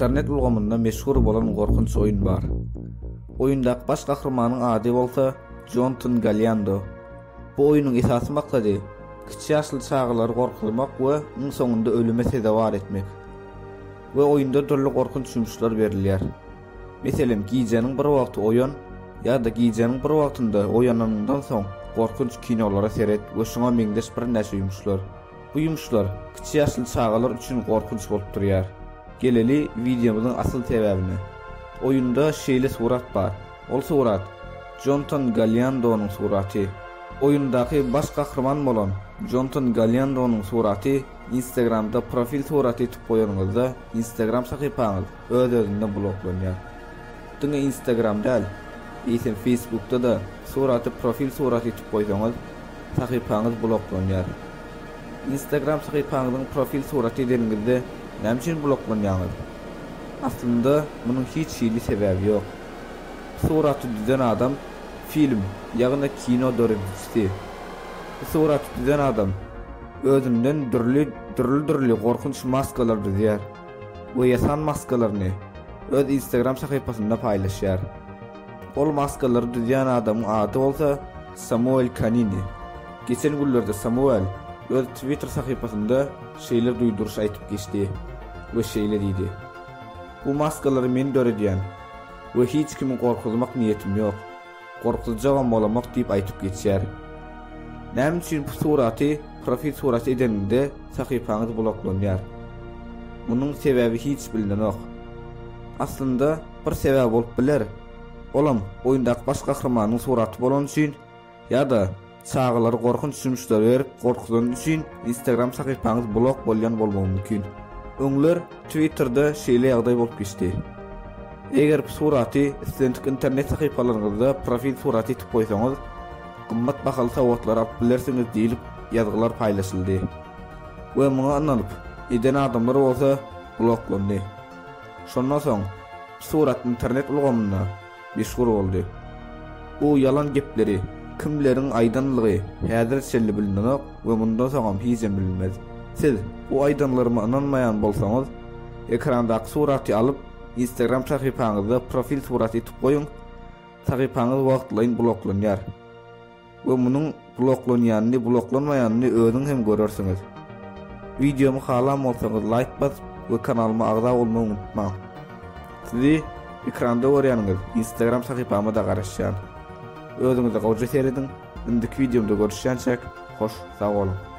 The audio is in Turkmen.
internet ulgamynda meşhur bolan gorkunç oyun bar. Oyundaky baş gahrymanyň ady bolsa Jonathan Galliando. Bu oyunyň esasy maksady kiçik ýaşly çağlary gorkulmak we iň soňunda ölüme sedawar etmek. We oyunda türlü gorkunç jumuşlar berilýär. Meselem giýjeniň bir wagty oýan ýa-da giýjeniň bir wagtynda oýananyndan soň gorkunç kinolara seret we şoňa meňdeş bir näçe jumuşlar. Bu jumuşlar kiçik ýaşly çağlar üçin gorkunç bolup durýar. Geleli videomyzyň asyl sebäbine. Oyunda şeýle surat bar. Ol surat Jonathan Galliando'nun suraty. Oyundaky baş gahrman bolan Jonathan Galliando'nun suraty Instagramda profil suraty etip goýanyňyzda Instagram sahypaňyz öz-özünden bloklanýar. Diňe Instagramda ýa-da Facebookda da suraty profil suraty etip goýsaňyz sahypaňyz bloklanýar. Instagram sahypaňyzyň profil suraty edilginde näme üçin bloklanýar? Aslında munyň hiç şeýle sebäbi ýok. Suraty düzen adam film ýagna kino döredişdi. Bu suraty düzen adam özünden dürli gorkunç maskalar düzýär. Bu ýasan maskalaryny öz Instagram sahypasynda paýlaşýar. Ol maskalary düzýän adamyň ady bolsa Samuel Canini. Geçen günlerde Samuel öz Twitter sahypasynda şeýler duýduruş aýtyp geçdi we şeýle diýdi. Bu maskalary men döredýän we hiç kimi gorkulmak niýetim ýok. Gorkuljagan bolamak diýip aýtyp geçýär. Näme üçin bu suraty profil suraty edende sahypaňyz bloklanýar? Munyň sebäbi hiç bilinenok. Aslında bir sebäp bolup biler. Olam oýundaky baş gahrymanyň suraty bolan üçin ýa-da çağlary gorkunç jumuşlar berip gorkudan üçin Instagram sahypaňyz blok bolýan bolmagy mümkin. Öňler Twitterda şeýle ýagdaý bolup geçdi. Eger bu suraty istendik internet sahypalaryňyzda profil suraty etip goýsaňyz, gymmat bahaly sowatlar alyp bilersiňiz diýilip ýazgylar paýlaşyldy. We muňa ananyp eden adamlar bolsa bloklandy. Şondan soň surat internet ulgamyna meşhur boldy. Bu ýalan gepleri kimleriň aýdanlygy häzir şeýle bilinenok we mundan soňam hiç bilinmez. Siz bu aýdanlaryma inanmaýan bolsaňyz, ekrandaky suraty alyp Instagram sahypaňyzda profil suraty etip goýuň. Sahypaňyz wagtlaýyn bloklanýar. We munyň bloklanýanyny, bloklanmaýanyny özüň hem görersiňiz. Videomy halam bolsaňyz like basıp we kanalyma agza bolmagy unutmaň. Sizi ekranda görýäňiz Instagram sahypama da garaşýan. Özüňize gowjy seredin. Indiki videomda görüşýänçek hoş, sag bolun.